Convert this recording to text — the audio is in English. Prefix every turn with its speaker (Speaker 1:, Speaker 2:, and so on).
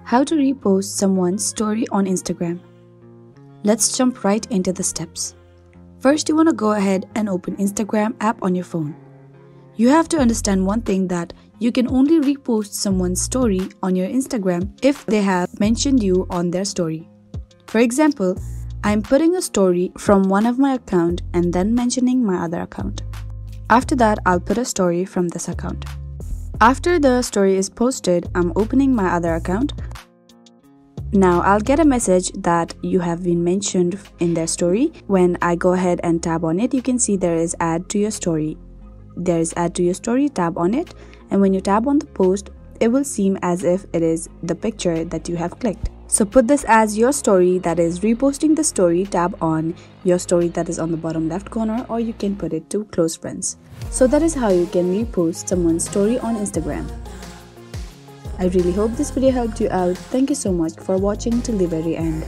Speaker 1: How to repost someone's story on Instagram. Let's jump right into the steps. First, you want to go ahead and open Instagram app on your phone. You have to understand one thing, that you can only repost someone's story on your Instagram if they have mentioned you on their story. For example, I'm putting a story from one of my account and then mentioning my other account. After that, I'll put a story from this account. After the story is posted, I'm opening my other account. Now I'll get a message that you have been mentioned in their story. When I go ahead and tap on it, you can see there is add to your story. There is add to your story, tap on it, and when you tap on the post, it will seem as if it is the picture that you have clicked. So put this as your story, that is reposting the story, tap on your story that is on the bottom left corner, or you can put it to close friends. So that is how you can repost someone's story on Instagram. I really hope this video helped you out. Thank you so much for watching till the very end.